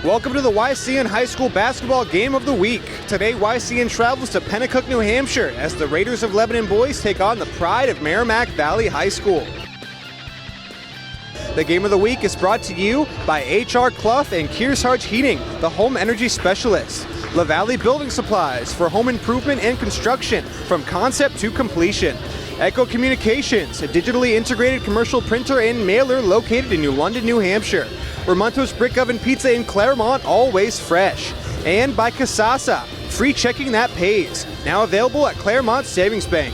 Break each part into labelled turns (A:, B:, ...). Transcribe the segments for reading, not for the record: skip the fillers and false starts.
A: Welcome to the YCN High School Basketball Game of the Week. Today, YCN travels to Pennacook, New Hampshire as the Raiders of Lebanon boys take on the pride of Merrimack Valley High School. The Game of the Week is brought to you by H.R. Clough and Kearsarge Heating, the home energy specialists. La Valley Building Supplies for home improvement and construction from concept to completion. Echo Communications, a digitally integrated commercial printer and mailer located in New London, New Hampshire. Ramonto's Brick Oven Pizza in Claremont, always fresh. And by Casasa, free checking that pays. Now available at Claremont Savings Bank.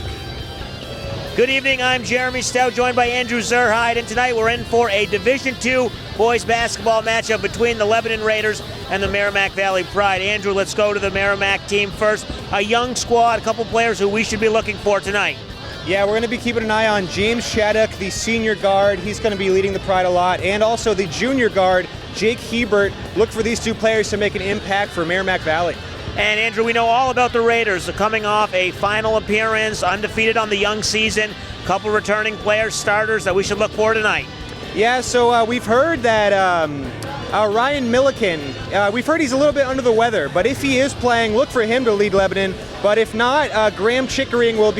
B: Good evening, I'm Jeremy Stout, joined by Andrew Zerhide, and tonight we're in for a Division II boys basketball matchup between the Lebanon Raiders and the Merrimack Valley Pride. Andrew, let's go to the Merrimack team first. A young squad, a couple players who we should be looking for tonight.
A: Yeah, we're going to be keeping an eye on James Shattuck, the senior guard. He's going to be leading the Pride a lot. And also the junior guard, Jake Hebert. Look for these two players to make an impact for Merrimack Valley.
B: And Andrew, we know all about the Raiders. They're coming off a final appearance, undefeated on the young season. Couple returning players, starters that we should look for tonight.
A: Yeah, so we've heard that Ryan Milliken, we've heard he's a little bit under the weather, but if he is playing, look for him to lead Lebanon. But if not, Graham Chickering will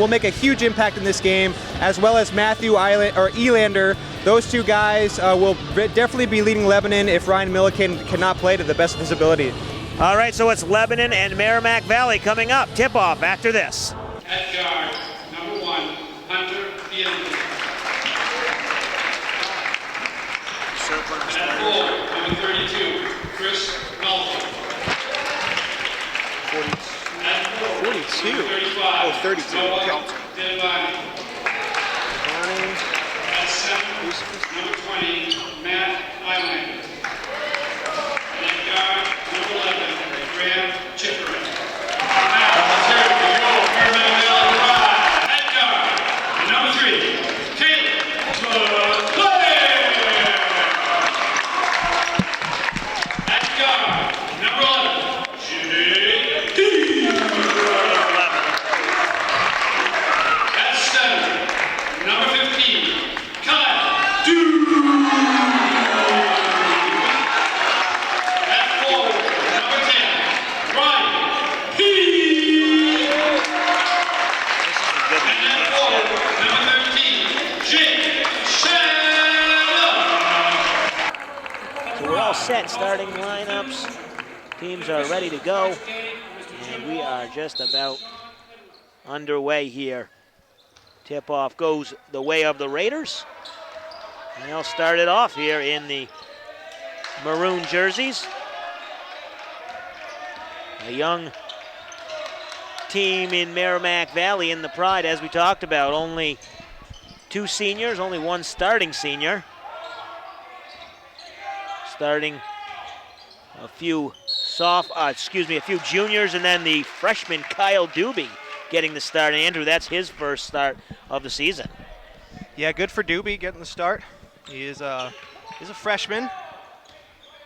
A: make a huge impact in this game, as well as Matthew Elander. Those two guys will definitely be leading Lebanon if Ryan Milliken cannot play to the best of his ability.
B: All right, so it's Lebanon and Merrimack Valley coming up. Tip-off after this.
C: At guard, number 1, Hunter Fielder. At 4, number 32, Chris Melton.
A: 42.
C: Number 35,
A: Oh, 32.
C: Noah Devani. At 7, number 20, Matt Islander. And at guard, number 11, Graham Chickering. Now, here we go, Merrimack Valley Pride. At guard, number 3, Caleb Clay. At guard, number 11, J.D. At 7, number 15, Kyle Doo. At 4, number 10, Ryan P. And at 4, number 13, Jake Shannon.
B: So we're all set, starting lineups. Teams are ready to go, and we are just about underway here. Tip-off goes the way of the Raiders. And they'll start it off here in the maroon jerseys. A young team in Merrimack Valley in the Pride, as we talked about. Only 2 seniors, only 1 starting senior. Starting a few a few juniors, and then the freshman Kyle Doobie getting the start. And Andrew, that's his first start of the season.
A: Yeah, good for Doobie getting the start. He's a freshman,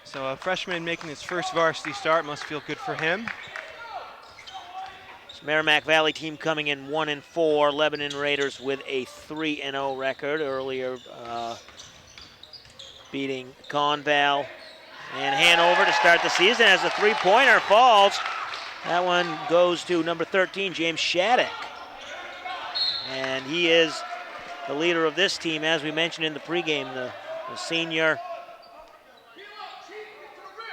A: so a freshman making his first varsity start must feel good for him.
B: This Merrimack Valley team coming in 1-4. Lebanon Raiders with a 3-0 record. Earlier beating Conval and Hanover to start the season as a 3-pointer falls. That one goes to number 13, James Shattuck. And he is the leader of this team, as we mentioned in the pregame, the senior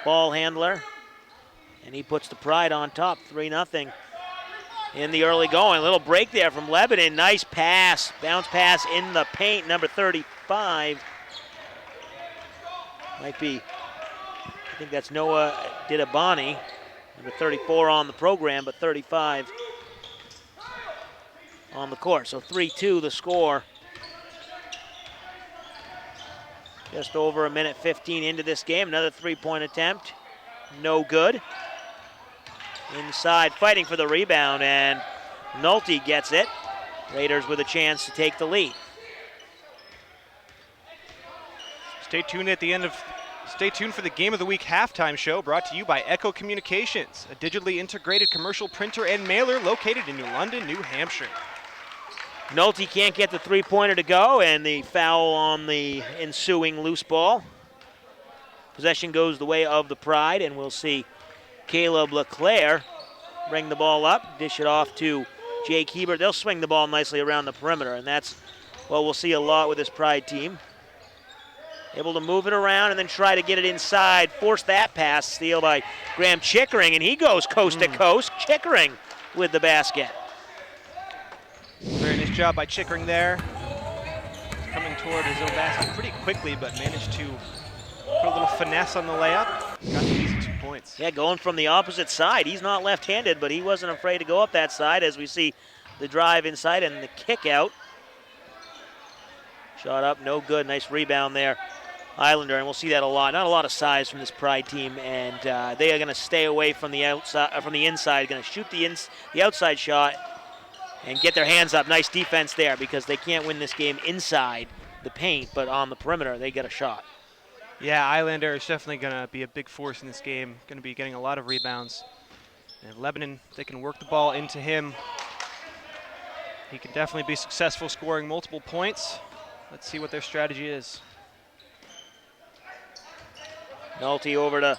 B: ball handler. And he puts the Pride on top, 3-0 in the early going. A little break there from Lebanon. Nice pass, bounce pass in the paint, number 35. Might be, I think that's Noah Didabani, number 34 on the program, but 35 on the court. So 3-2 the score. Just over a minute 15 into this game. Another 3-point attempt. No good. Inside, fighting for the rebound, and Nolte gets it. Raiders with a chance to take the lead.
A: Stay tuned for the Game of the Week halftime show, brought to you by Echo Communications, a digitally integrated commercial printer and mailer located in New London, New Hampshire.
B: Nolte can't get the three-pointer to go, and the foul on the ensuing loose ball. Possession goes the way of the Pride, and we'll see Caleb LeClaire bring the ball up, dish it off to Jake Hebert. They'll swing the ball nicely around the perimeter, and that's what we'll see a lot with this Pride team. Able to move it around and then try to get it inside. Force that pass. Steal by Graham Chickering, and he goes coast to coast. Chickering with the basket.
A: Very nice job by Chickering there. Coming toward his own basket pretty quickly, but managed to put a little finesse on the layup. Got the easy 2 points.
B: Yeah, going from the opposite side. He's not left-handed, but he wasn't afraid to go up that side as we see the drive inside and the kick out. Shot up, no good. Nice rebound there. Islander, and we'll see that a lot. Not a lot of size from this Pride team, and they are going to stay away from the outside, from the inside. Going to shoot the outside shot and get their hands up. Nice defense there because they can't win this game inside the paint, but on the perimeter they get a shot.
A: Yeah, Islander is definitely going to be a big force in this game. Going to be getting a lot of rebounds. And Lebanon, they can work the ball into him. He can definitely be successful scoring multiple points. Let's see what their strategy is.
B: Nolte over to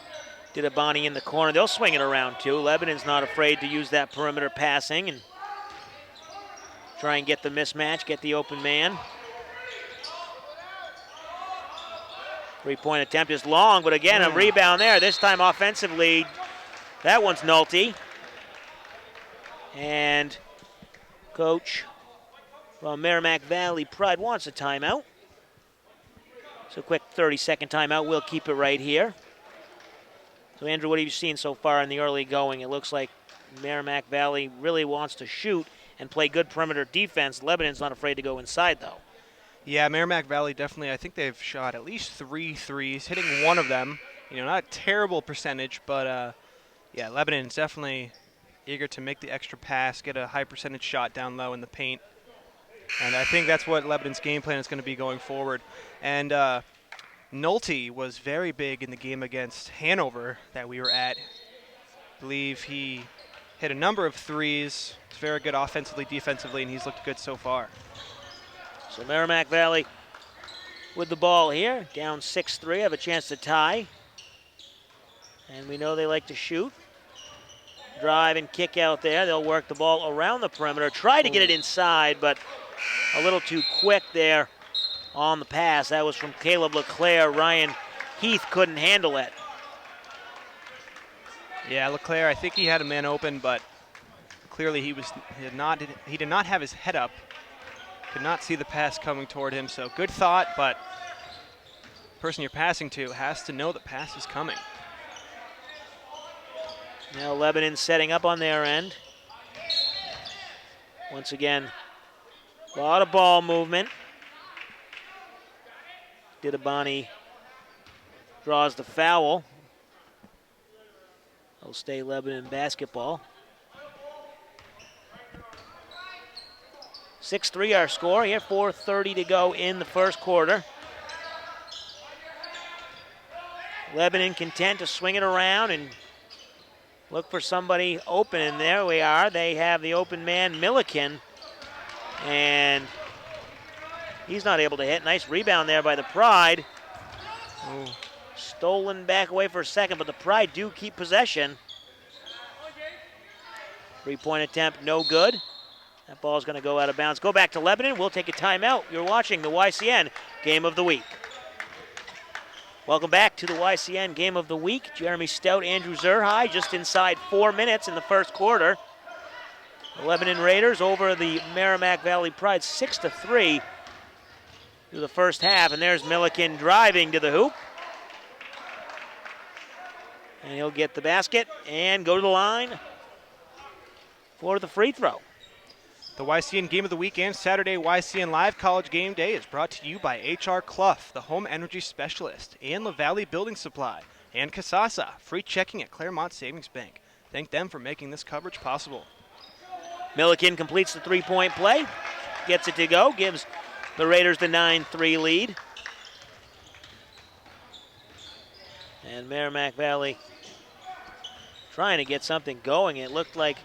B: Didabani in the corner. They'll swing it around too. Lebanon's not afraid to use that perimeter passing and try and get the mismatch, get the open man. 3-point attempt is long, but again, a rebound there. This time offensively, that one's Nolte. And coach from Merrimack Valley Pride wants a timeout. So quick 30-second timeout. We'll keep it right here. So Andrew, what have you seen so far in the early going? It looks like Merrimack Valley really wants to shoot and play good perimeter defense. Lebanon's not afraid to go inside, though.
A: Yeah, Merrimack Valley definitely, I think they've shot at least 3 threes, hitting one of them. You know, not a terrible percentage, but yeah, Lebanon's definitely eager to make the extra pass, get a high percentage shot down low in the paint. And I think that's what Lebanon's game plan is going to be going forward. And Nolte was very big in the game against Hanover that we were at. I believe he hit a number of threes. He's very good offensively, defensively, and he's looked good so far.
B: So Merrimack Valley with the ball here, down 6-3, have a chance to tie. And we know they like to shoot. Drive and kick out there. They'll work the ball around the perimeter, try to get it inside, but a little too quick there on the pass. That was from Caleb LeClaire. Ryan Heath couldn't handle it.
A: Yeah, LeClaire, I think he had a man open, but clearly he did not have his head up. Could not see the pass coming toward him, so good thought, but the person you're passing to has to know the pass is coming.
B: Now Lebanon setting up on their end. Once again, a lot of ball movement. Didabani draws the foul. It'll stay Lebanon basketball. 6-3 our score here, 4:30 to go in the first quarter. Lebanon content to swing it around and look for somebody open, and there we are. They have the open man, Milliken, and he's not able to hit. Nice rebound there by the Pride.
A: Ooh.
B: Stolen back away for a second, but the Pride do keep possession. 3-point attempt, no good. That ball's going to go out of bounds. Go back to Lebanon. We'll take a timeout. You're watching the YCN Game of the Week. Welcome back to the YCN Game of the Week. Jeremy Stout, Andrew Zerhai, just inside 4 minutes in the first quarter. The Lebanon Raiders over the Merrimack Valley Pride 6-3 through the first half. And there's Milliken driving to the hoop. And he'll get the basket and go to the line for the free throw.
A: The YCN Game of the Week and Saturday YCN Live College Game Day is brought to you by H.R. Clough, the home energy specialist, and LaValley Building Supply, and Kasasa, free checking at Claremont Savings Bank. Thank them for making this coverage possible.
B: Milliken completes the three-point play, gets it to go, gives the Raiders the 9-3 lead. And Merrimack Valley trying to get something going. It looked like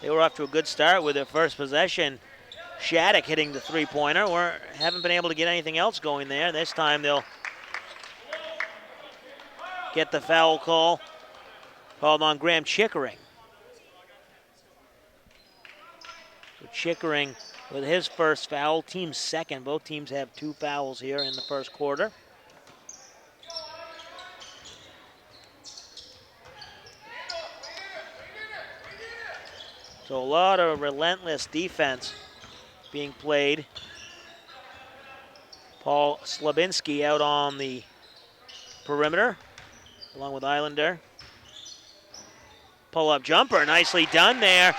B: they were off to a good start with their first possession. Shattuck hitting the three-pointer. Haven't been able to get anything else going there. This time they'll get the foul call called on Graham Chickering. So Chickering with his first foul, team's second. Both teams have 2 fouls here in the first quarter. So a lot of relentless defense being played. Paul Slabinski out on the perimeter, along with Islander. Pull-up jumper, nicely done there.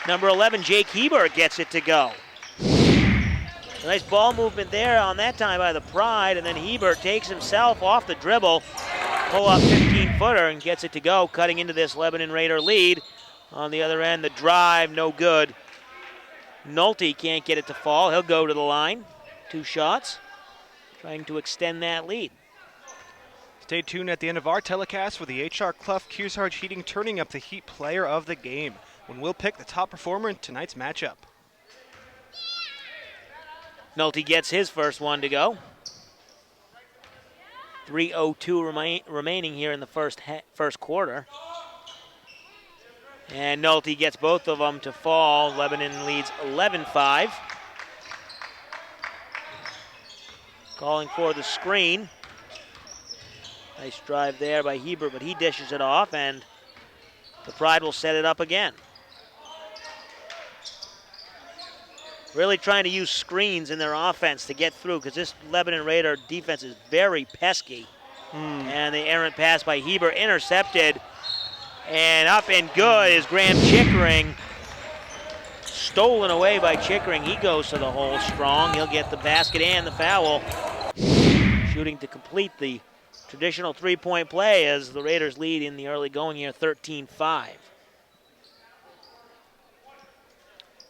B: Number 11, Jake Hebert gets it to go. A nice ball movement there on that time by the Pride, and then Hebert takes himself off the dribble, pull-up 15-footer, and gets it to go, cutting into this Lebanon Raider lead. On the other end, the drive, no good. Nolte can't get it to fall. He'll go to the line. 2 shots, trying to extend that lead.
A: Stay tuned at the end of our telecast for the HR Clough Kearsarge Heating turning up the Heat player of the game, when we'll pick the top performer in tonight's matchup.
B: Nolte gets his first one to go. 3:02 remaining here in the first quarter. And Nolte gets both of them to fall. Lebanon leads 11-5. Calling for the screen. Nice drive there by Hebert, but he dishes it off, and the Pride will set it up again. Really trying to use screens in their offense to get through, because this Lebanon Raider defense is very pesky. And the errant pass by Hebert intercepted. And up and good is Graham Chickering. Stolen away by Chickering. He goes to the hole strong. He'll get the basket and the foul. Shooting to complete the traditional three-point play as the Raiders lead in the early going here, 13-5.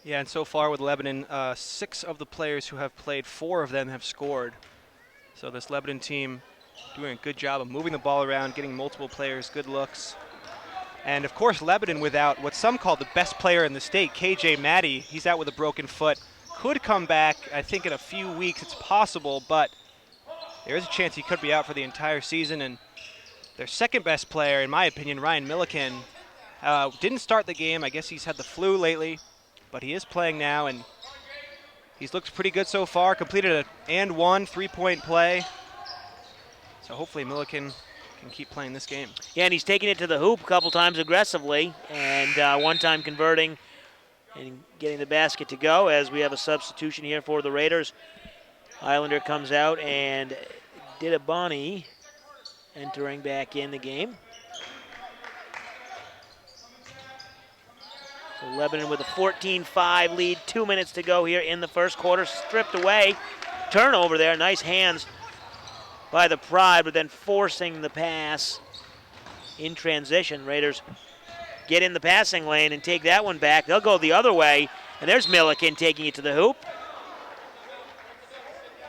A: Yeah, and so far with Lebanon, 6 of the players who have played, 4 of them have scored. So this Lebanon team doing a good job of moving the ball around, getting multiple players good looks. And of course, Lebanon without what some call the best player in the state, KJ Maddie. He's out with a broken foot. Could come back, I think, in a few weeks. It's possible, but there is a chance he could be out for the entire season. And their second best player, in my opinion, Ryan Milliken, didn't start the game. I guess he's had the flu lately, but he is playing now, and he's looked pretty good so far. Completed an and one three-point play. So hopefully Milliken can keep playing this game.
B: Yeah, and he's taking it to the hoop a couple times aggressively, and one time converting and getting the basket to go, as we have a substitution here for the Raiders. Islander comes out, and Didabani entering back in the game. So Lebanon with a 14-5 lead, 2 minutes to go here in the first quarter. Stripped away, turnover there, nice hands by the Pride, but then forcing the pass in transition. Raiders get in the passing lane and take that one back. They'll go the other way, and there's Milliken taking it to the hoop.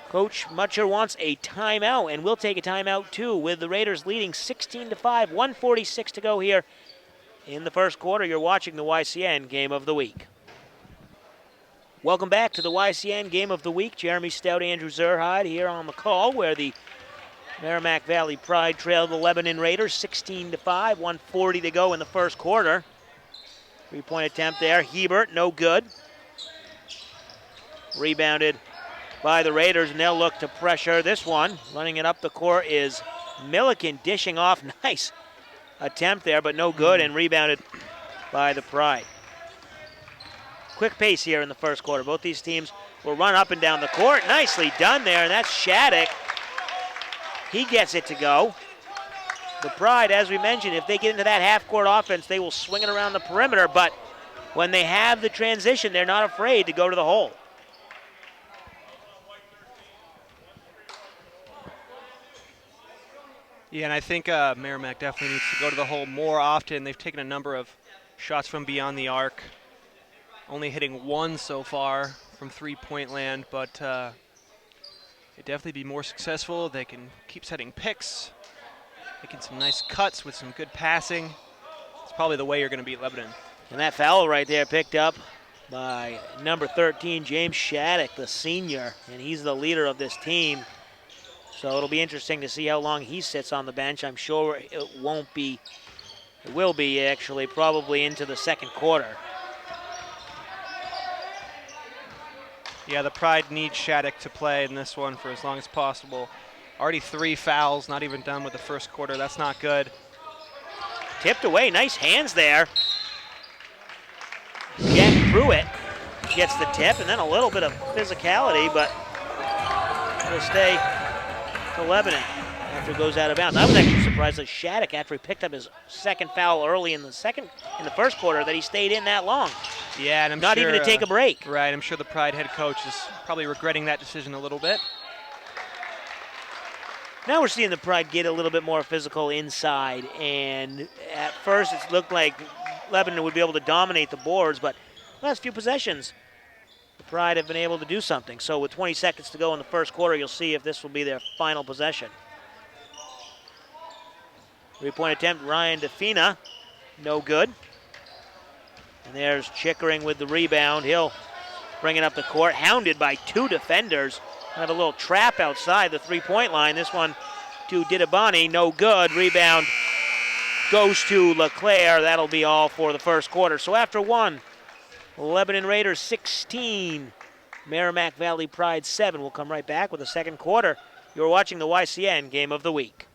B: Coach Mutcher wants a timeout, and we'll take a timeout too, with the Raiders leading 16-5, 1:46 to go here in the first quarter. You're watching the YCN Game of the Week. Welcome back to the YCN Game of the Week. Jeremy Stout, Andrew Zerhide here on the call, where the Merrimack Valley Pride trailed the Lebanon Raiders 16-5, 1:40 to go in the first quarter. Three-point attempt there. Hebert, no good. Rebounded by the Raiders, and they'll look to pressure this one. Running it up the court is Milliken, dishing off. Nice attempt there, but no good, and rebounded by the Pride. Quick pace here in the first quarter. Both these teams will run up and down the court. Nicely done there, and that's Shattuck. He gets it to go. The Pride, as we mentioned, if they get into that half-court offense, they will swing it around the perimeter, but when they have the transition, they're not afraid to go to the hole.
A: Yeah, and I think Merrimack definitely needs to go to the hole more often. They've taken a number of shots from beyond the arc, only hitting 1 so far from three-point land, but they'd definitely be more successful. They can keep setting picks, making some nice cuts with some good passing. It's probably the way you're going to beat Lebanon.
B: And that foul right there picked up by number 13, James Shattuck, the senior, and he's the leader of this team. So it'll be interesting to see how long he sits on the bench. I'm sure it will be actually probably into the second quarter.
D: Yeah, the Pride needs Shattuck to play in this one for as long as possible. Already 3 fouls, not even done with the first quarter. That's not good.
B: Tipped away, nice hands there. Jack Pruitt gets the tip, and then a little bit of physicality, but it'll stay to Lebanon after it goes out of bounds. I was actually surprised that Shattuck, after he picked up his second foul early in the first quarter, that he stayed in that long.
D: Yeah, and I'm
B: not
D: sure,
B: even to take a break.
D: Right, I'm sure the Pride head coach is probably regretting that decision a little bit.
B: Now we're seeing the Pride get a little bit more physical inside, and at first it looked like Lebanon would be able to dominate the boards, but last few possessions, the Pride have been able to do something. So with 20 seconds to go in the first quarter, you'll see if this will be their final possession. 3-point attempt, Ryan DeFina, no good. And there's Chickering with the rebound. He'll bring it up the court, hounded by 2 defenders. Have a little trap outside the 3-point line. This one to Didabani, no good. Rebound goes to LeClaire. That'll be all for the first quarter. So after one, Lebanon Raiders 16, Merrimack Valley Pride 7. We'll come right back with the second quarter. You're watching the YCN Game of the Week.